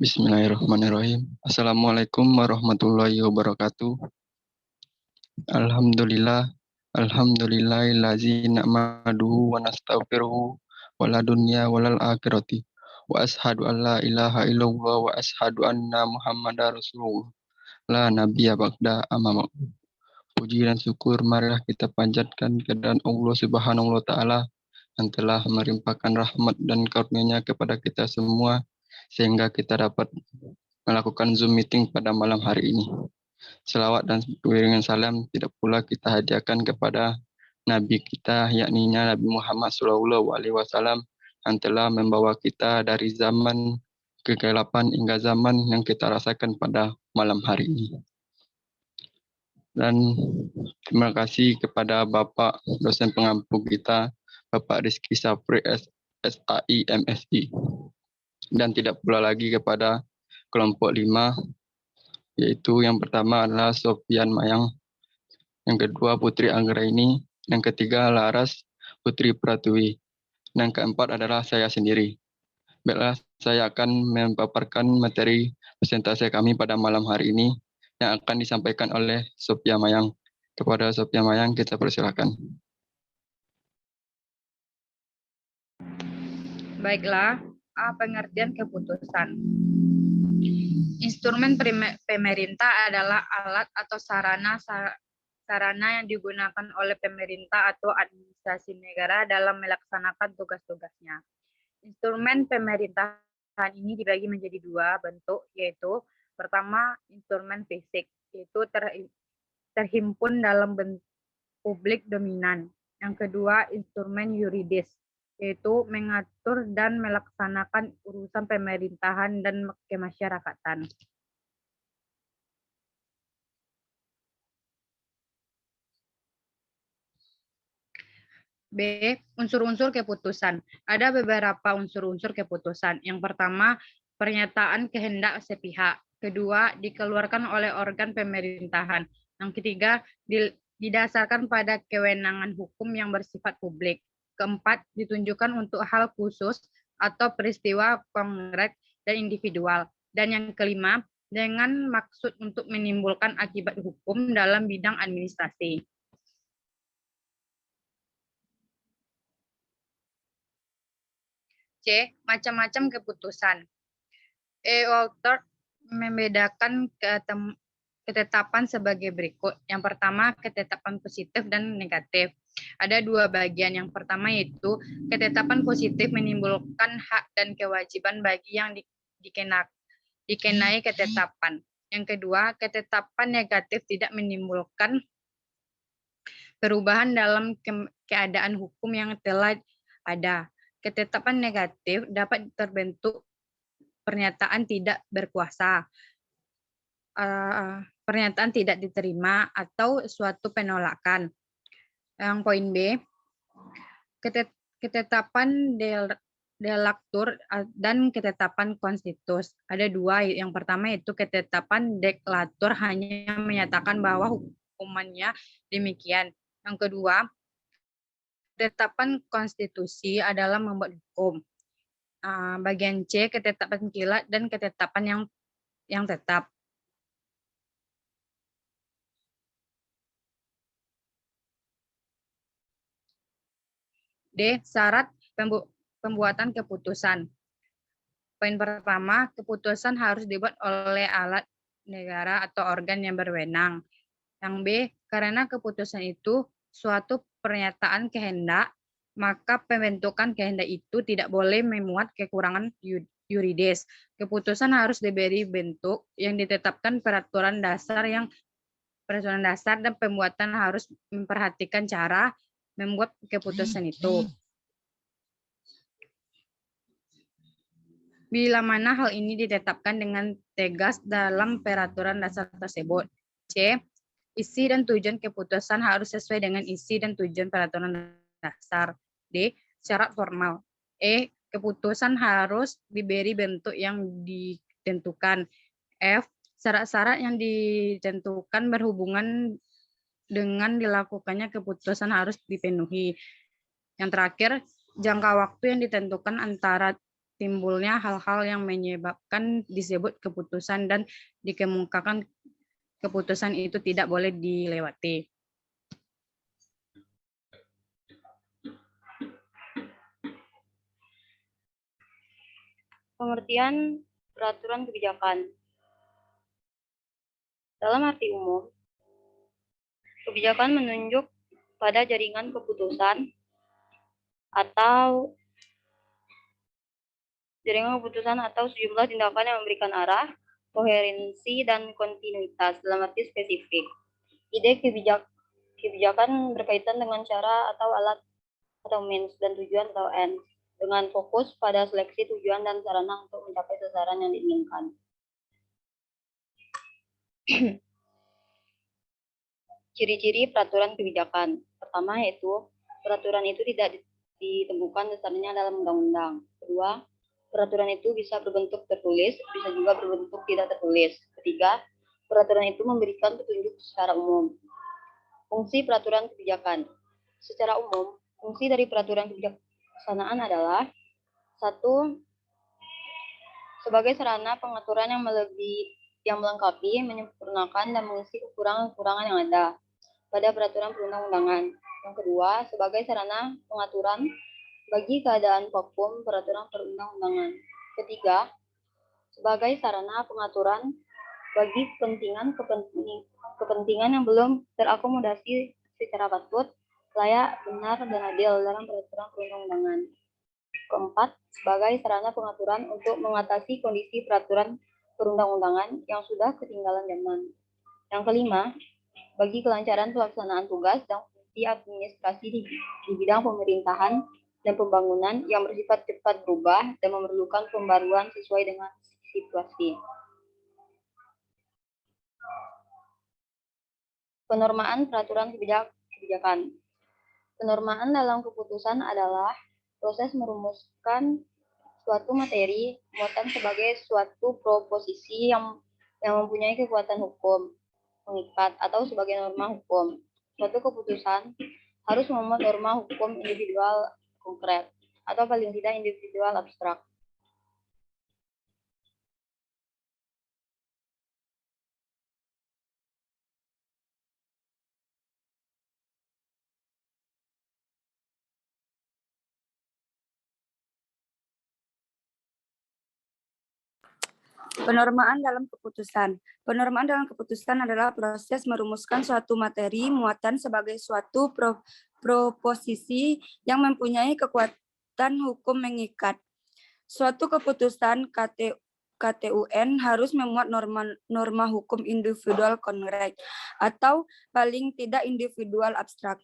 Bismillahirrahmanirrahim. Assalamualaikum warahmatullahi wabarakatuh. Alhamdulillah. Alhamdulillahillazi na'maduhu wa nastaghfiruhu wa la dunya wa lal akhirati. Wa ashhadu an la ilaha illallah wa ashhadu anna Muhammadar Rasulullah. La nabiyya ba'da amma ba'du. Puji dan syukur marilah kita panjatkan kehadirat Allah Subhanahu wa taala yang telah melimpahkan rahmat dan karunia-Nya kepada kita semua sehingga kita dapat melakukan Zoom meeting pada malam hari ini. Selawat dan iringan salam tidak pula kita hadiahkan kepada Nabi kita, yakni Nabi Muhammad SAW yang telah membawa kita dari zaman kegelapan hingga zaman yang kita rasakan pada malam hari ini. Dan terima kasih kepada Bapak dosen pengampu kita, Bapak Rizky Sapri SAI MSI. Dan tidak pula lagi kepada kelompok 5, yaitu yang pertama adalah Sofian Mayang, yang kedua Putri Anggraini, yang ketiga Laras Putri Pratiwi, dan keempat adalah saya sendiri. Baiklah, saya akan memaparkan materi presentasi kami pada malam hari ini yang akan disampaikan oleh Sofia Mayang. Kepada Sofia Mayang, kita persilakan. Baiklah, pengertian keputusan. Instrumen pemerintah adalah alat atau sarana yang digunakan oleh pemerintah atau administrasi negara dalam melaksanakan tugas-tugasnya. Instrumen pemerintahan ini dibagi menjadi dua bentuk, yaitu pertama instrumen fisik, yaitu terhimpun dalam bentuk publik dominan. Yang kedua instrumen yuridis, yaitu mengatur dan melaksanakan urusan pemerintahan dan kemasyarakatan. B. Unsur-unsur keputusan. Ada beberapa unsur-unsur keputusan. Yang pertama, pernyataan kehendak sepihak. Kedua, dikeluarkan oleh organ pemerintahan. Yang ketiga, didasarkan pada kewenangan hukum yang bersifat publik. Keempat, ditunjukkan untuk hal khusus atau peristiwa konkret dan individual. Dan yang kelima, dengan maksud untuk menimbulkan akibat hukum dalam bidang administrasi. C. Macam-macam keputusan. Walter membedakan ketetapan sebagai berikut. Yang pertama, ketetapan positif dan negatif. Ada dua bagian. Yang pertama yaitu ketetapan positif menimbulkan hak dan kewajiban bagi yang dikenai ketetapan. Yang kedua, ketetapan negatif tidak menimbulkan perubahan dalam keadaan hukum yang telah ada. Ketetapan negatif dapat terbentuk pernyataan tidak berkuasa, pernyataan tidak diterima, atau suatu penolakan. Yang poin B, ketetapan delaktur dan ketetapan konstitus. Ada dua. Yang pertama yaitu ketetapan deklatur hanya menyatakan bahwa hukumannya demikian. Yang kedua, ketetapan konstitusi adalah membuat hukum. Bagian C, ketetapan kilat dan ketetapan yang tetap. D, syarat pembuatan keputusan. Poin pertama, keputusan harus dibuat oleh alat negara atau organ yang berwenang. Yang B, karena keputusan itu suatu pernyataan kehendak, maka pembentukan kehendak itu tidak boleh memuat kekurangan yuridis. Keputusan harus diberi bentuk yang ditetapkan peraturan dasar dan pembuatan harus memperhatikan cara membuat keputusan itu. Bila mana hal ini ditetapkan dengan tegas dalam peraturan dasar tersebut. C. Isi dan tujuan keputusan harus sesuai dengan isi dan tujuan peraturan dasar. D. Syarat formal. E. Keputusan harus diberi bentuk yang ditentukan. F. Syarat-syarat yang ditentukan berhubungan dengan dilakukannya keputusan harus dipenuhi. Yang terakhir, jangka waktu yang ditentukan antara timbulnya hal-hal yang menyebabkan disebut keputusan dan dikemukakan keputusan itu tidak boleh dilewati. Pengertian peraturan kebijakan. Dalam arti umum, kebijakan menunjuk pada jaringan keputusan atau sejumlah tindakan yang memberikan arah, koherensi, dan kontinuitas dalam arti spesifik. Ide kebijakan berkaitan dengan cara atau alat atau means dan tujuan atau ends, dengan fokus pada seleksi tujuan dan sarana untuk mencapai sasaran yang diinginkan. Ciri-ciri peraturan kebijakan. Pertama yaitu peraturan itu tidak ditemukan dasarnya dalam undang-undang. Kedua, peraturan itu bisa berbentuk tertulis, bisa juga berbentuk tidak tertulis. Ketiga, peraturan itu memberikan petunjuk secara umum. Fungsi peraturan kebijakan. Secara umum, fungsi dari peraturan kebijaksanaan adalah: 1. Sebagai sarana pengaturan yang melengkapi, menyempurnakan, dan mengisi kekurangan-kekurangan yang ada pada peraturan perundang-undangan. Yang kedua, sebagai sarana pengaturan bagi keadaan hukum peraturan perundang-undangan. Ketiga, sebagai sarana pengaturan bagi kepentingan yang belum terakomodasi secara patut, layak, benar, dan adil dalam peraturan perundang-undangan. Keempat, sebagai sarana pengaturan untuk mengatasi kondisi peraturan perundang-undangan yang sudah ketinggalan zaman. Yang kelima, bagi kelancaran pelaksanaan tugas dan fungsi administrasi di bidang pemerintahan dan pembangunan yang bersifat cepat berubah dan memerlukan pembaruan sesuai dengan situasi. Penormaan peraturan kebijakan. Penormaan dalam keputusan adalah proses merumuskan suatu materi muatan sebagai suatu proposisi yang mempunyai kekuatan hukum mengikat atau sebagai norma hukum. Suatu keputusan harus memuat norma hukum individual konkret atau paling tidak individual abstrak. Penormaan dalam keputusan. Penormaan dalam keputusan adalah proses merumuskan suatu materi muatan sebagai suatu proposisi yang mempunyai kekuatan hukum mengikat. Suatu keputusan KTUN harus memuat norma hukum individual konkret atau paling tidak individual abstrak.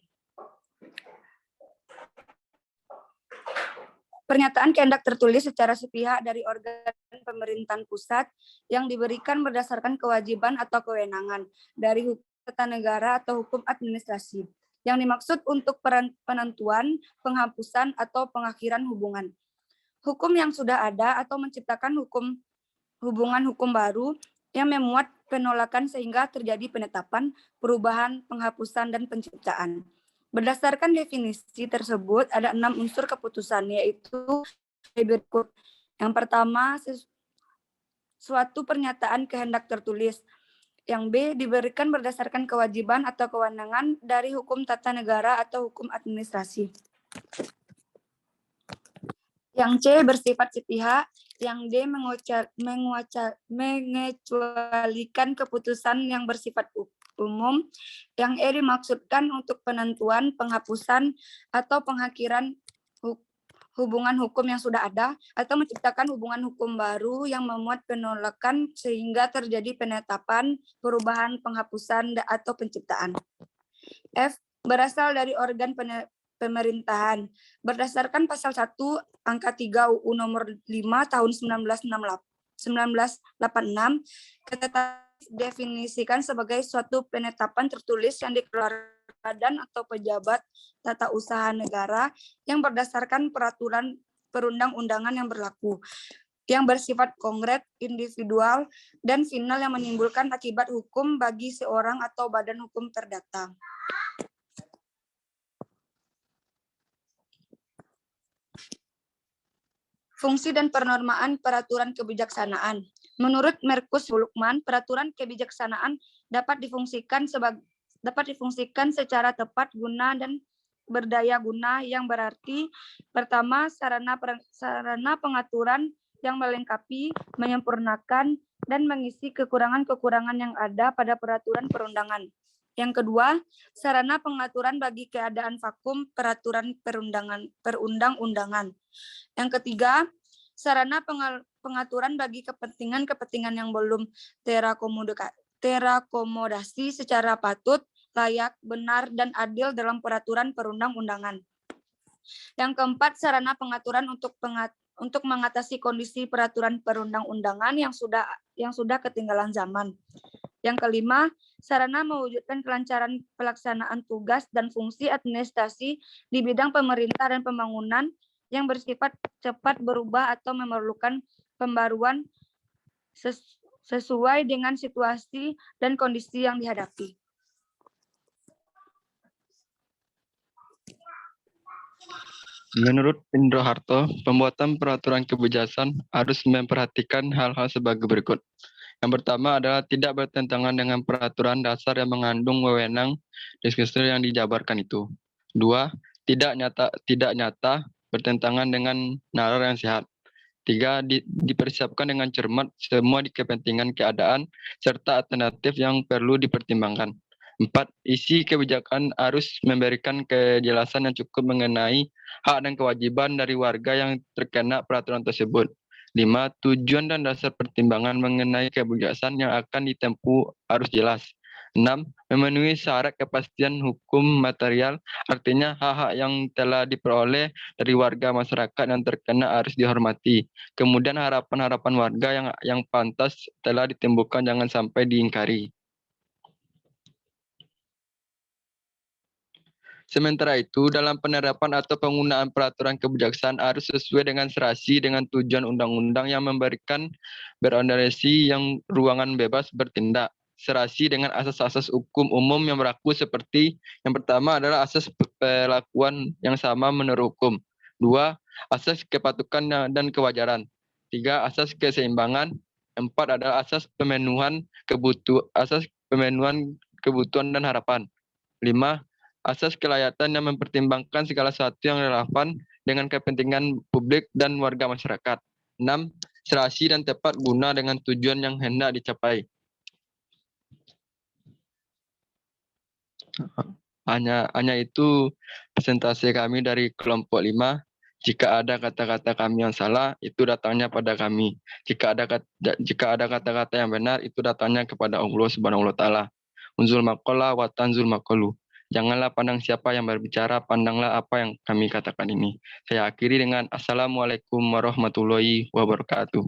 Pernyataan kehendak tertulis secara sepihak dari organ pemerintahan pusat yang diberikan berdasarkan kewajiban atau kewenangan dari hukum tata negara atau hukum administrasi yang dimaksud untuk penentuan, penghapusan, atau pengakhiran hubungan hukum yang sudah ada atau menciptakan hubungan hukum baru yang memuat penolakan sehingga terjadi penetapan, perubahan, penghapusan, dan penciptaan. Berdasarkan definisi tersebut, ada 6 unsur keputusan, yaitu berikut. Yang pertama, suatu pernyataan kehendak tertulis. Yang B, diberikan berdasarkan kewajiban atau kewenangan dari hukum tata negara atau hukum administrasi. Yang C, bersifat sepihak. Yang D, mengecualikan keputusan yang bersifat umum. Yang E, dimaksudkan untuk penentuan, penghapusan, atau pengakhiran hubungan hukum yang sudah ada, atau menciptakan hubungan hukum baru yang memuat penolakan sehingga terjadi penetapan, perubahan, penghapusan, atau penciptaan. F, berasal dari organ pemerintahan. Berdasarkan pasal 1 angka 3 UU nomor 5 tahun 1986, definisikan sebagai suatu penetapan tertulis yang dikeluarkan badan atau pejabat tata usaha negara yang berdasarkan peraturan perundang-undangan yang berlaku, yang bersifat konkret, individual, dan final yang menimbulkan akibat hukum bagi seorang atau badan hukum terdata. Fungsi dan penormaan peraturan kebijaksanaan. Menurut Merkus Lukman, peraturan kebijaksanaan dapat difungsikan secara tepat guna dan berdaya guna, yang berarti pertama, sarana pengaturan yang melengkapi, menyempurnakan, dan mengisi kekurangan-kekurangan yang ada pada peraturan perundangan. Yang kedua, sarana pengaturan bagi keadaan vakum peraturan perundang-undangan. Yang ketiga, sarana pengaturan bagi kepentingan-kepentingan yang belum terakomodasi secara patut, layak, benar, dan adil dalam peraturan perundang-undangan. Yang keempat, sarana pengaturan untuk mengatasi kondisi peraturan perundang-undangan yang sudah ketinggalan zaman. Yang kelima, sarana mewujudkan kelancaran pelaksanaan tugas dan fungsi administrasi di bidang pemerintah dan pembangunan yang bersifat cepat berubah atau memerlukan pembaruan sesuai dengan situasi dan kondisi yang dihadapi. Menurut Indro Harto, pembuatan peraturan kebijaksanaan harus memperhatikan hal-hal sebagai berikut. Yang pertama adalah tidak bertentangan dengan peraturan dasar yang mengandung wewenang diskusi yang dijabarkan itu. Dua, tidak nyata bertentangan dengan nalar yang sehat. Tiga, dipersiapkan dengan cermat semua kepentingan keadaan serta alternatif yang perlu dipertimbangkan. Empat, isi kebijakan harus memberikan kejelasan yang cukup mengenai hak dan kewajiban dari warga yang terkena peraturan tersebut. 5. Tujuan dan dasar pertimbangan mengenai kebijaksanaan yang akan ditempuh harus jelas. 6. Memenuhi syarat kepastian hukum material, artinya hak-hak yang telah diperoleh dari warga masyarakat yang terkena harus dihormati. Kemudian harapan-harapan warga yang pantas telah ditimbulkan jangan sampai diingkari. Sementara itu, dalam penerapan atau penggunaan peraturan kebijaksanaan harus sesuai dengan serasi dengan tujuan undang-undang yang memberikan berorientasi yang ruangan bebas bertindak. Serasi dengan asas-asas hukum umum yang berlaku seperti yang pertama adalah asas perlakuan yang sama menurut hukum. 2. Asas kepatuhan dan kewajaran. 3. Asas keseimbangan. 4. Adalah asas pemenuhan kebutuhan dan harapan. 5. Asas kelayakan yang mempertimbangkan segala sesuatu yang relevan dengan kepentingan publik dan warga masyarakat. 6. Serasi dan tepat guna dengan tujuan yang hendak dicapai. Hanya itu presentasi kami dari kelompok 5. Jika ada kata-kata kami yang salah, itu datangnya pada kami. Jika ada kata-kata yang benar, itu datangnya kepada Allah Subhanahu wa taala. Unzul maqala wa tanzul maqalu. Janganlah pandang siapa yang berbicara, pandanglah apa yang kami katakan ini. Saya akhiri dengan Assalamualaikum warahmatullahi wabarakatuh.